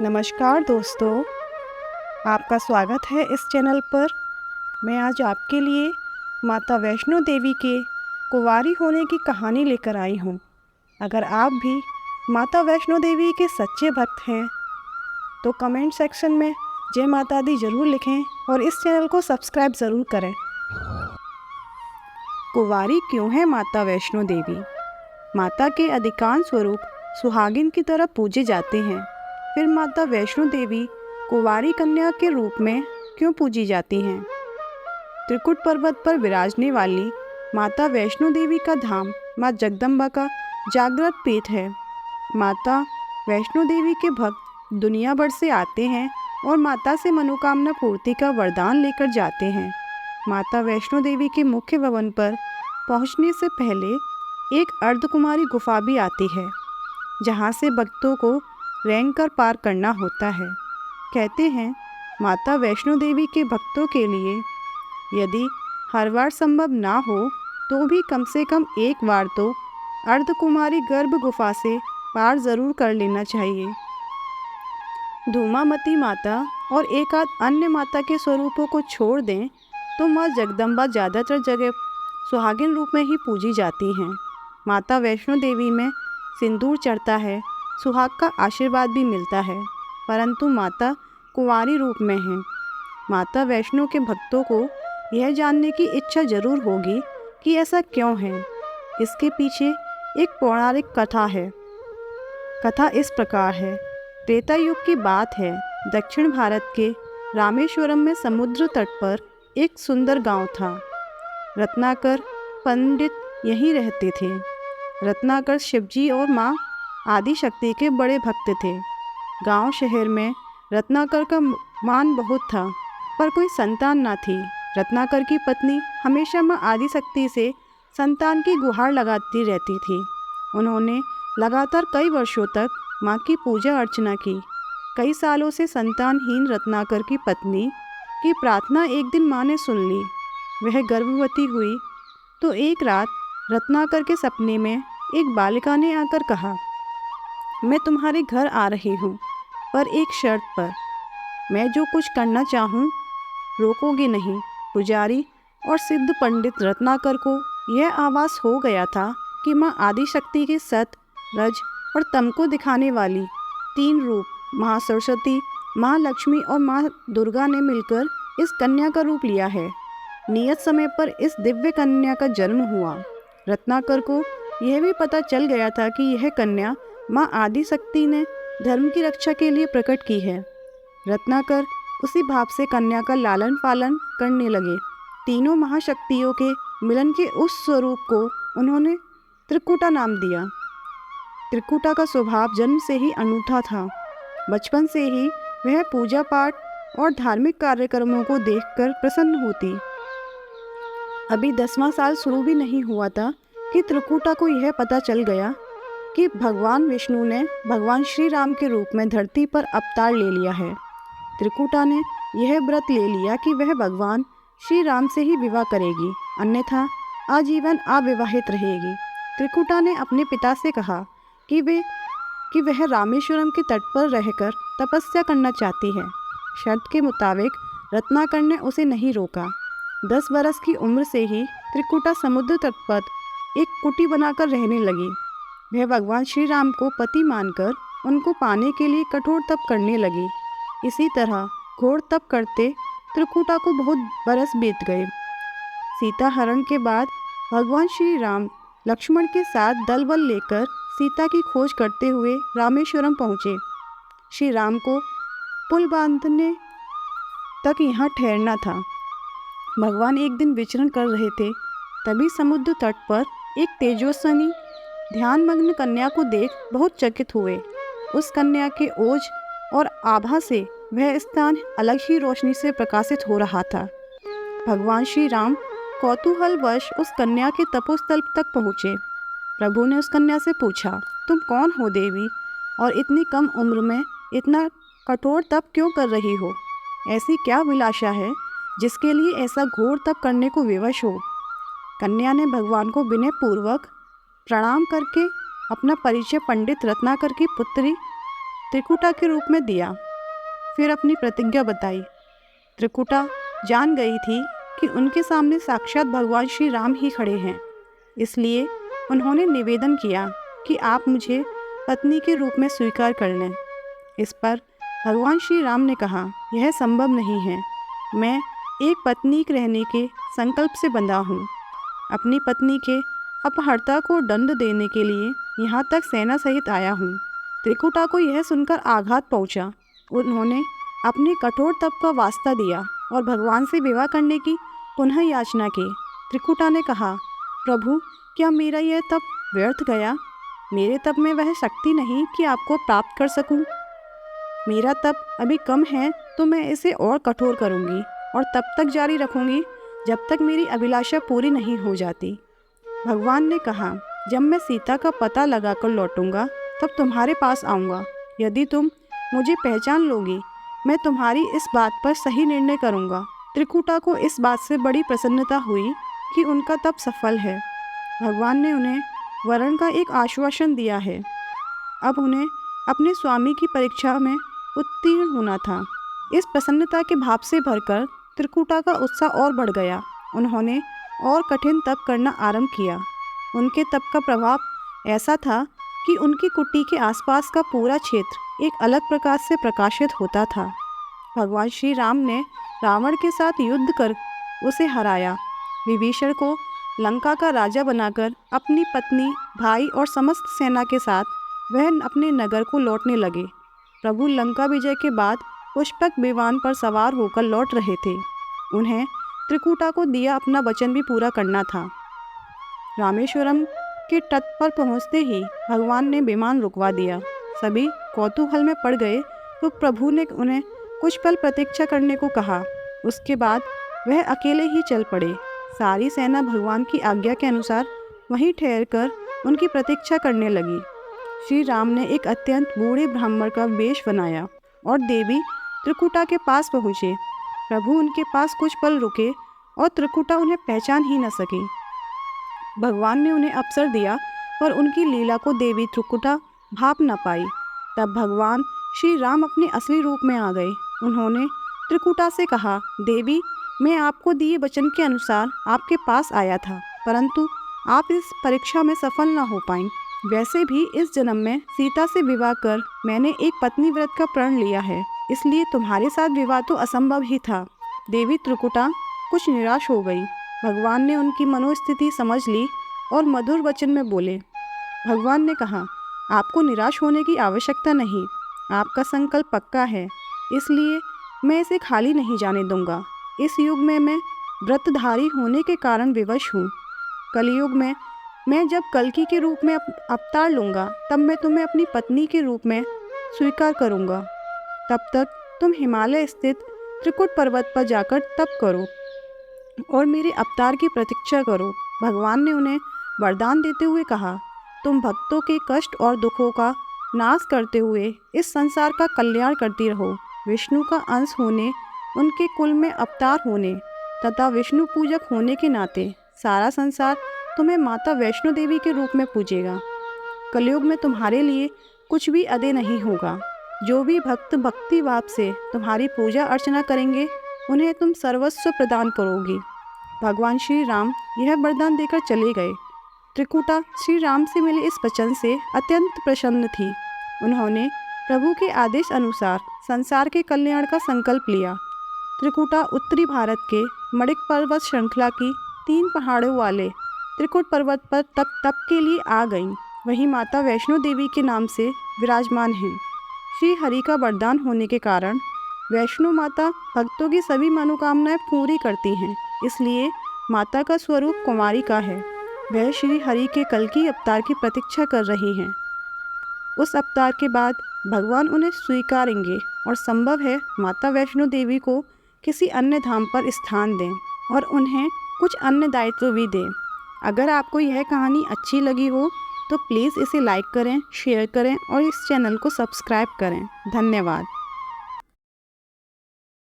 नमस्कार दोस्तों, आपका स्वागत है इस चैनल पर। मैं आज आपके लिए माता वैष्णो देवी के कुंवारी होने की कहानी लेकर आई हूँ। अगर आप भी माता वैष्णो देवी के सच्चे भक्त हैं तो कमेंट सेक्शन में जय माता दी ज़रूर लिखें और इस चैनल को सब्सक्राइब ज़रूर करें। कुंवारी क्यों है माता वैष्णो देवी? माता के अधिकांश स्वरूप सुहागिन की तरह पूजे जाते हैं, फिर माता वैष्णो देवी कुंवारी कन्या के रूप में क्यों पूजी जाती हैं? त्रिकुट पर्वत पर विराजने वाली माता वैष्णो देवी का धाम माँ जगदम्बा का जागृत पीठ है। माता वैष्णो देवी के भक्त दुनिया भर से आते हैं और माता से मनोकामना पूर्ति का वरदान लेकर जाते हैं। माता वैष्णो देवी के मुख्य भवन पर पहुंचने से पहले एक अर्धकुमारी गुफा भी आती है, जहां से भक्तों को रेंग कर पार करना होता है। कहते हैं माता वैष्णो देवी के भक्तों के लिए यदि हर बार संभव ना हो तो भी कम से कम एक बार तो अर्धकुमारी गर्भ गुफा से पार ज़रूर कर लेना चाहिए। धूमावती माता और एक आध अन्य माता के स्वरूपों को छोड़ दें तो माँ जगदम्बा ज़्यादातर जगह सुहागिन रूप में ही पूजी जाती हैं। माता वैष्णो देवी में सिंदूर चढ़ता है, सुहाग का आशीर्वाद भी मिलता है, परंतु माता कुंवारी रूप में है। माता वैष्णो के भक्तों को यह जानने की इच्छा जरूर होगी कि ऐसा क्यों है। इसके पीछे एक पौराणिक कथा है। कथा इस प्रकार है। त्रेता युग की बात है। दक्षिण भारत के रामेश्वरम में समुद्र तट पर एक सुंदर गांव था। रत्नाकर पंडित यहीं रहते थे। रत्नाकर शिवजी और माँ आदिशक्ति के बड़े भक्त थे। गांव शहर में रत्नाकर का मान बहुत था, पर कोई संतान ना थी। रत्नाकर की पत्नी हमेशा माँ आदिशक्ति से संतान की गुहार लगाती रहती थी। उन्होंने लगातार कई वर्षों तक माँ की पूजा अर्चना की। कई सालों से संतानहीन रत्नाकर की पत्नी की प्रार्थना एक दिन माँ ने सुन ली। वह गर्भवती हुई तो एक रात रत्नाकर के सपने में एक बालिका ने आकर कहा, मैं तुम्हारे घर आ रही हूँ, पर एक शर्त पर। मैं जो कुछ करना चाहूँ रोकोगे नहीं। पुजारी और सिद्ध पंडित रत्नाकर को यह आभास हो गया था कि माँ आदिशक्ति के सत, रज और तम को दिखाने वाली तीन रूप माँ सरस्वती, माँ लक्ष्मी और माँ दुर्गा ने मिलकर इस कन्या का रूप लिया है। नियत समय पर इस दिव्य कन्या का जन्म हुआ। रत्नाकर को यह भी पता चल गया था कि यह कन्या माँ आदिशक्ति ने धर्म की रक्षा के लिए प्रकट की है। रत्नाकर उसी भाव से कन्या का लालन पालन करने लगे। तीनों महाशक्तियों के मिलन के उस स्वरूप को उन्होंने त्रिकुटा नाम दिया। त्रिकुटा का स्वभाव जन्म से ही अनूठा था। बचपन से ही वह पूजा पाठ और धार्मिक कार्यक्रमों को देखकर प्रसन्न होती। अभी 10वां साल शुरू भी नहीं हुआ था कि त्रिकुटा को यह पता चल गया कि भगवान विष्णु ने भगवान श्री राम के रूप में धरती पर अवतार ले लिया है। त्रिकुटा ने यह व्रत ले लिया कि वह भगवान श्री राम से ही विवाह करेगी, अन्यथा आजीवन अविवाहित रहेगी। त्रिकुटा ने अपने पिता से कहा कि वह रामेश्वरम के तट पर रहकर तपस्या करना चाहती है। शर्त के मुताबिक रत्नाकर ने उसे नहीं रोका। 10 बरस की उम्र से ही त्रिकुटा समुद्र तट पर एक कुटी बनाकर रहने लगी। वह भगवान श्री राम को पति मानकर उनको पाने के लिए कठोर तप करने लगी। इसी तरह घोर तप करते त्रिकुटा को बहुत बरस बीत गए। सीता हरण के बाद भगवान श्री राम लक्ष्मण के साथ दल बल लेकर सीता की खोज करते हुए रामेश्वरम पहुँचे। श्री राम को पुल बांधने तक यहाँ ठहरना था। भगवान एक दिन विचरण कर रहे थे, तभी समुद्र तट पर एक तेजस्विनी ध्यानमग्न कन्या को देख बहुत चकित हुए। उस कन्या के ओज और आभा से वह स्थान अलग ही रोशनी से प्रकाशित हो रहा था। भगवान श्री राम कौतूहलवश उस कन्या के तपोस्थल तक पहुँचे। प्रभु ने उस कन्या से पूछा, तुम कौन हो देवी, और इतनी कम उम्र में इतना कठोर तप क्यों कर रही हो? ऐसी क्या अभिलाषा है जिसके लिए ऐसा घोर तप करने को विवश हो? कन्या ने भगवान को विनयपूर्वक प्रणाम करके अपना परिचय पंडित रत्नाकर की पुत्री त्रिकुटा के रूप में दिया। फिर अपनी प्रतिज्ञा बताई। त्रिकुटा जान गई थी कि उनके सामने साक्षात भगवान श्री राम ही खड़े हैं, इसलिए उन्होंने निवेदन किया कि आप मुझे पत्नी के रूप में स्वीकार कर लें। इस पर भगवान श्री राम ने कहा, यह संभव नहीं है। मैं एक पत्नीक रहने के संकल्प से बंधा हूँ। अपनी पत्नी के अपहर्ता को दंड देने के लिए यहाँ तक सेना सहित आया हूँ। त्रिकुटा को यह सुनकर आघात पहुँचा। उन्होंने अपने कठोर तप का वास्ता दिया और भगवान से विवाह करने की पुनः याचना की। त्रिकुटा ने कहा, प्रभु, क्या मेरा यह तप व्यर्थ गया? मेरे तप में वह शक्ति नहीं कि आपको प्राप्त कर सकूं। मेरा तप अभी कम है तो मैं इसे और कठोर करूंगी और तब तक जारी रखूंगी जब तक मेरी अभिलाषा पूरी नहीं हो जाती। भगवान ने कहा, जब मैं सीता का पता लगाकर लौटूंगा तब तुम्हारे पास आऊँगा। यदि तुम मुझे पहचान लोगी, मैं तुम्हारी इस बात पर सही निर्णय करूँगा। त्रिकुटा को इस बात से बड़ी प्रसन्नता हुई कि उनका तप सफल है। भगवान ने उन्हें वरण का एक आश्वासन दिया है। अब उन्हें अपने स्वामी की परीक्षा में उत्तीर्ण होना था। इस प्रसन्नता के भाव से भरकर त्रिकुटा का उत्साह और बढ़ गया। उन्होंने और कठिन तप करना आरंभ किया। उनके तप का प्रभाव ऐसा था कि उनकी कुटी के आसपास का पूरा क्षेत्र एक अलग प्रकाश से प्रकाशित होता था। भगवान श्री राम ने रावण के साथ युद्ध कर उसे हराया। विभीषण को लंका का राजा बनाकर अपनी पत्नी, भाई और समस्त सेना के साथ वह अपने नगर को लौटने लगे। प्रभु लंका विजय के बाद पुष्पक विमान पर सवार होकर लौट रहे थे। उन्हें त्रिकुटा को दिया अपना वचन भी पूरा करना था। रामेश्वरम के तट पर पहुंचते ही भगवान ने विमान रुकवा दिया। सभी कौतूहल में पड़ गए तो प्रभु ने उन्हें कुछ पल प्रतीक्षा करने को कहा। उसके बाद वह अकेले ही चल पड़े। सारी सेना भगवान की आज्ञा के अनुसार वहीं ठहरकर उनकी प्रतीक्षा करने लगी। श्री राम ने एक अत्यंत बूढ़े ब्राह्मण का वेश बनाया और देवी त्रिकुटा के पास पहुँचे। प्रभु उनके पास कुछ पल रुके और त्रिकुटा उन्हें पहचान ही न सकी। भगवान ने उन्हें अवसर दिया पर उनकी लीला को देवी त्रिकुटा भाप न पाई। तब भगवान श्री राम अपने असली रूप में आ गए। उन्होंने त्रिकुटा से कहा, देवी, मैं आपको दिए वचन के अनुसार आपके पास आया था, परंतु आप इस परीक्षा में सफल न हो पाई। वैसे भी इस जन्म में सीता से विवाह कर मैंने एक पत्नी व्रत का प्रण लिया है, इसलिए तुम्हारे साथ विवाह तो असंभव ही था। देवी त्रिकुटा कुछ निराश हो गई। भगवान ने उनकी मनोस्थिति समझ ली और मधुर वचन में बोले। भगवान ने कहा, आपको निराश होने की आवश्यकता नहीं। आपका संकल्प पक्का है, इसलिए मैं इसे खाली नहीं जाने दूंगा। इस युग में मैं व्रतधारी होने के कारण विवश हूँ। कलयुग में मैं जब कल्कि के रूप में अवतार लूँगा तब मैं तुम्हें अपनी पत्नी के रूप में स्वीकार करूँगा। तब तक तुम हिमालय स्थित त्रिकुट पर्वत पर जाकर तप करो और मेरे अवतार की प्रतीक्षा करो। भगवान ने उन्हें वरदान देते हुए कहा, तुम भक्तों के कष्ट और दुखों का नाश करते हुए इस संसार का कल्याण करती रहो। विष्णु का अंश होने, उनके कुल में अवतार होने तथा विष्णु पूजक होने के नाते सारा संसार तुम्हें माता वैष्णो देवी के रूप में पूजेगा। कलयुग में तुम्हारे लिए कुछ भी अदे नहीं होगा। जो भी भक्त भक्ति भाव से तुम्हारी पूजा अर्चना करेंगे उन्हें तुम सर्वस्व प्रदान करोगी। भगवान श्री राम यह वरदान देकर चले गए। त्रिकुटा श्री राम से मिले इस वचन से अत्यंत प्रसन्न थी। उन्होंने प्रभु के आदेश अनुसार संसार के कल्याण का संकल्प लिया। त्रिकुटा उत्तरी भारत के मणिक पर्वत श्रृंखला की 3 पहाड़ों वाले त्रिकुट पर्वत पर तप के लिए आ गईं। वहीं माता वैष्णो देवी के नाम से विराजमान हैं। श्री हरि का वरदान होने के कारण वैष्णो माता भक्तों की सभी मनोकामनाएं पूरी करती हैं। इसलिए माता का स्वरूप कुमारी का है। वह श्री हरि के कल्कि अवतार की प्रतीक्षा कर रही हैं। उस अवतार के बाद भगवान उन्हें स्वीकारेंगे और संभव है माता वैष्णो देवी को किसी अन्य धाम पर स्थान दें और उन्हें कुछ अन्य दायित्व भी दें। अगर आपको यह कहानी अच्छी लगी हो तो प्लीज़ इसे लाइक करें, शेयर करें और इस चैनल को सब्सक्राइब करें। धन्यवाद।